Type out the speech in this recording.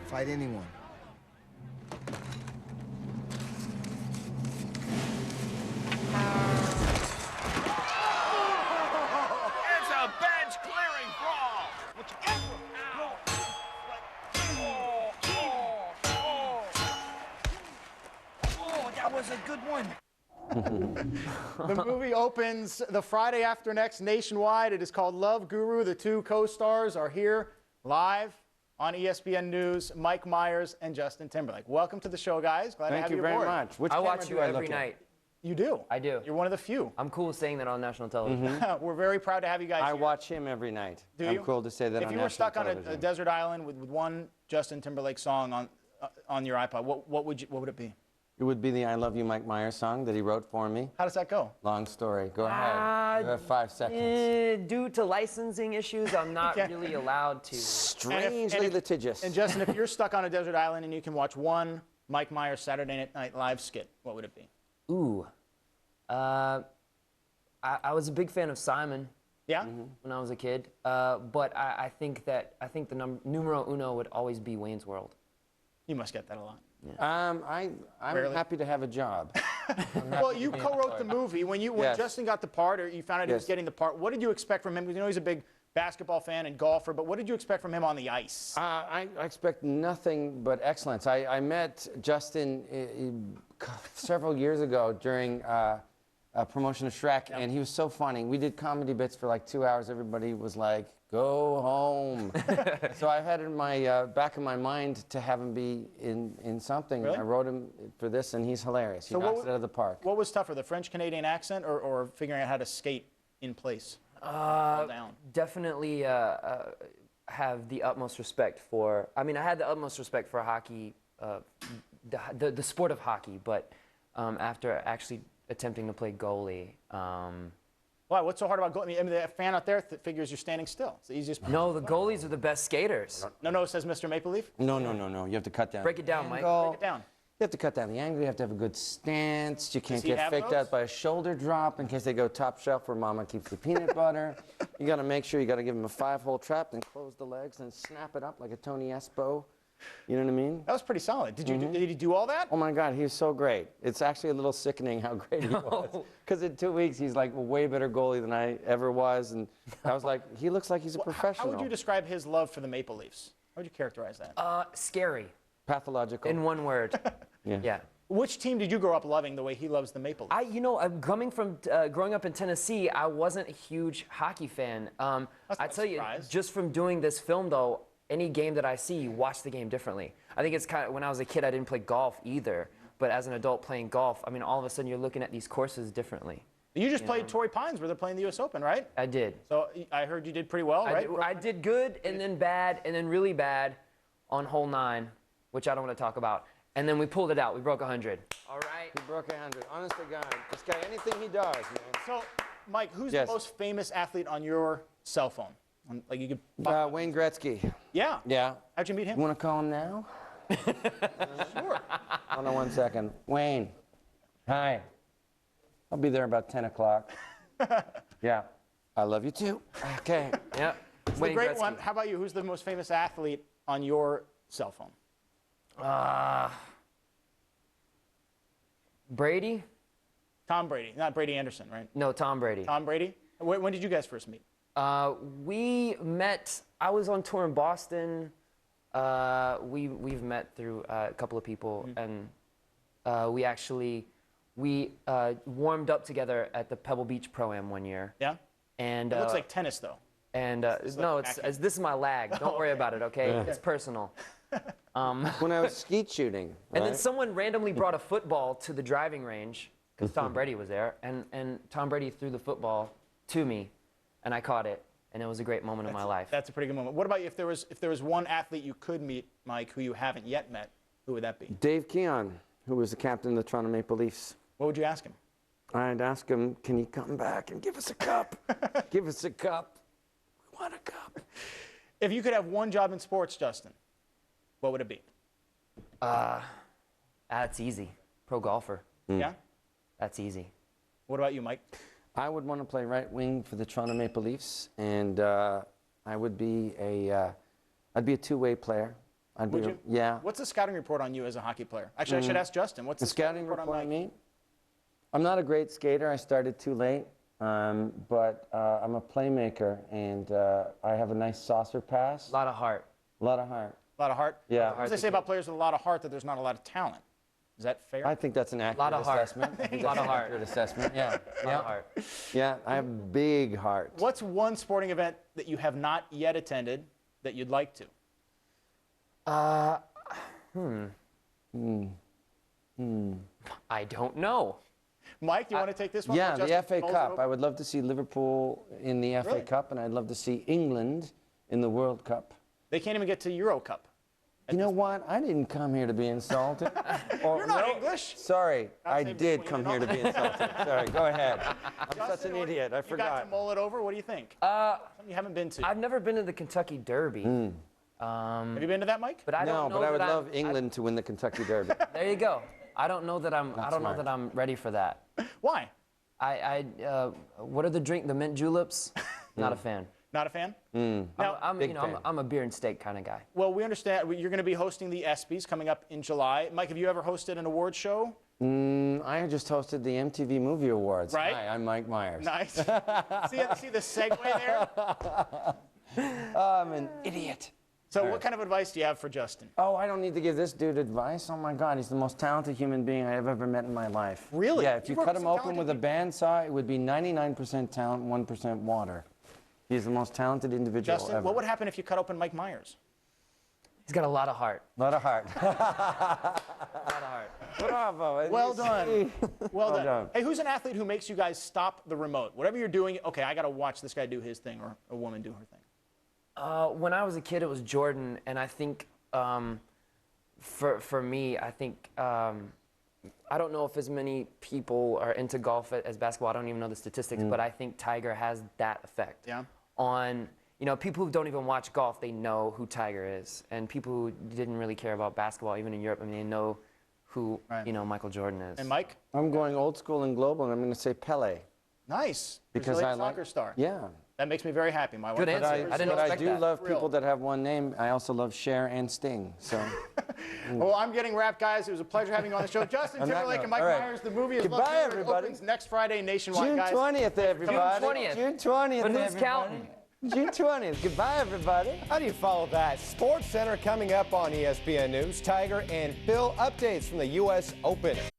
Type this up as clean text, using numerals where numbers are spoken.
Fight anyone. It's a bench-clearing brawl. Oh, that was a good one. The movie opens the Friday after next nationwide. It is called Love Guru. The two co-stars are here live on ESPN News, Mike Myers and Justin Timberlake. Welcome to the show, guys. Glad to have you aboard. Thank you very much. Which I camera watch do you I every look night. You do? I do. You're one of the few. I'm cool saying that on national television. We're very proud to have you guys I here. watch him every night. Do you? I'm cool to say that If on you were national stuck on television. a desert island with one Justin Timberlake song on your iPod, what would it be? It would be the I Love You Mike Myers song that he wrote for me. How does that go? Long story. Go ahead. You have 5 seconds. Due to licensing issues, I'm not Okay. really allowed to. Strangely litigious. And Justin, if you're stuck on a desert island and you can watch one Mike Myers Saturday Night Live skit, what would it be? Ooh. I was a big fan of Simon Yeah? when I was a kid, but I think the numero uno would always be Wayne's World. You must get that a lot. I'm Rarely. happy to have a job. Well, you co-wrote the movie. When Yes. Justin got the part, or you found out he was Yes. getting the part, what did you expect from him? Because you know he's a big basketball fan and golfer, but what did you expect from him on the ice? I expect nothing but excellence. I met Justin several years ago during a promotion of Shrek, and he was so funny. We did comedy bits for like 2 hours. Everybody was like, go home. So I've had it in my back of my mind to have him be in something. Really? I wrote him for this, and he's hilarious. He knocks it out of the park. What was tougher, the French-Canadian accent or figuring out how to skate in place? Down. Definitely have the utmost respect for. I mean, I had the utmost respect for hockey, the sport of hockey, but after actually attempting to play goalie. Why? What's so hard about goalie? I mean, the fan out there figures you're standing still. It's the easiest. No, the goalies are the best skaters. No, says Mr. Maple Leaf. No. You have to cut down. Break it down, Mike. Angle. Break it down. You have to cut down the angle. You have to have a good stance. You can't he get have faked those? out by a shoulder drop in case they go top shelf where mama keeps the peanut butter. You got to make sure you got to give them a 5-hole trap, then close the legs and snap it up like a Tony Espo. You know what I mean? That was pretty solid. Did he do all that? Oh my God, he was so great. It's actually a little sickening how great he was. Because in 2 weeks, he's like a way better goalie than I ever was. And I was like, he looks like he's a professional. How would you describe his love for the Maple Leafs? How would you characterize that? Scary. Pathological. In one word. Yeah. Which team did you grow up loving the way he loves the Maple Leafs? Coming from growing up in Tennessee, I wasn't a huge hockey fan. That's I not a tell you, surprise. just from doing this film, though, any game that I see, you watch the game differently. I think it's kind of, when I was a kid, I didn't play golf either. But as an adult playing golf, I mean, all of a sudden you're looking at these courses differently. You just played Torrey Pines where they're playing the U.S. Open, right? I did. So I heard you did pretty well, right? I did good, and then bad, and then really bad on hole 9, which I don't want to talk about. And then we pulled it out. We broke 100. All right. He broke 100. Honest to God. This guy, anything he does, man. So, Mike, who's Yes. the most famous athlete on your cell phone? Like you could. Wayne Gretzky. Yeah. Yeah. How'd you meet You him? want to call him now? Sure. Hold on 1 second. Wayne. Hi. I'll be there about 10 o'clock. Yeah. I love you too. Okay. Yeah. The Wayne great Gretzky. one. How about you? Who's the most famous athlete on your cell phone? Brady? Tom Brady. Not Brady Anderson, right? No, Tom Brady. Tom Brady. When did you guys first meet? We met, I was on tour in Boston. We've met through a couple of people, and we warmed up together at the Pebble Beach Pro-Am one year. Yeah. And It looks like tennis, though. and like no, backhand. this is my lag. Don't worry Okay. about it, okay? It's personal. When I was skeet shooting. And then right? someone randomly brought a football to the driving range because Tom Brady was there, and Tom Brady threw the football to me, and I caught it, and it was a great moment of my life. That's a pretty good moment. What about you, if there was one athlete you could meet, Mike, who you haven't yet met? Who would that be? Dave Keon, who was the captain of the Toronto Maple Leafs. What would you ask him? I'd ask him, can he come back and give us a cup? Give us a cup. We want a cup. If you could have one job in sports, Justin, what would it be? That's easy. Pro golfer. Yeah? That's easy. What about you, Mike? I would want to play right wing for the Toronto Maple Leafs, and I would be I'd be a two-way player. Would you? Yeah. What's the scouting report on you as a hockey player? Actually, I should ask Justin. What's The scouting report on on Mike? me? I'm not a great skater. I started too late. But I'm a playmaker, and I have a nice saucer pass. A lot of heart. A lot of heart. A lot of heart? Yeah. What do they say about players with a lot of heart that there's not a lot of talent? Is that fair? I think that's an accurate Lot of heart. assessment. I think Lot that's of an heart. accurate assessment. Yeah. A lot of heart. Yeah, I have a big heart. What's one sporting event that you have not yet attended that you'd like to? I don't know. Mike, do you want to take this one? Yeah, Justin the FA rolls it Cup. over? I would love to see Liverpool in the FA Really? Cup, and I'd love to see England in the World Cup. They can't even get to Euro Cup. You know what? I didn't come here to be insulted. Or, You're not English. Sorry, I say did between come and here to all. be insulted. Sorry, go ahead. I'm such Justin, an idiot. I You got forgot. to mull it over. What do you think? Something you haven't been to. I've never been to the Kentucky Derby. Have you been to that, Mike? But I No, don't know but I would that love England to win the Kentucky Derby. There you go. I don't know that I'm. I don't know smart. that I'm ready for that. Why? What are the mint juleps? Not a fan. Not a fan? Now, Big fan. I'm a beer and steak kind of guy. well, we understand you're going to be hosting the ESPYs coming up in July. Mike, have you ever hosted an award show? I just hosted the MTV Movie Awards. Right. Hi, I'm Mike Myers. Nice. see the segue there? I'm an idiot. So what kind of advice do you have for Justin? Oh, I don't need to give this dude advice. Oh my God, he's the most talented human being I have ever met in my life. Really? Yeah, if You you work cut with him some open with talented a bandsaw, it would be 99% talent, 1% water. He's the most talented individual Justin, ever. what would happen if you cut open Mike Myers? He's got a lot of heart. Lot of heart. A lot of heart. Bravo. Well done. Well done. done. Hey, who's an athlete who makes you guys stop the remote? Whatever you're doing, okay, I got to watch this guy do his thing or a woman do her thing. When I was a kid, it was Jordan, and I think for me, I think I don't know if as many people are into golf as basketball. I don't even know the statistics, but I think Tiger has that effect. Yeah. On people who don't even watch golf, they know who Tiger is, and people who didn't really care about basketball, even in Europe, I mean, they know who Right. Michael Jordan is. And Mike? I'm going old school and global, and I'm going to say Pele. Nice. Because Brazilian I like soccer star. Yeah. That makes me very happy. My wife. Good is answer. Brazilian. I didn't but I expect do that. love Real. people that have one name. I also love Cher and Sting. So Well, I'm getting wrapped, guys. It was a pleasure having you on the show. Justin On that Timberlake note, and Mike all right. Myers. The movie is Goodbye, Love Guru. It everybody. opens next Friday nationwide, June guys. 20th, everybody. 20th. June 20th, But who's everybody. counting? June 20th. Goodbye, everybody. How do you follow that? Sports Center coming up on ESPN News. Tiger and Phil updates from the U.S. Open.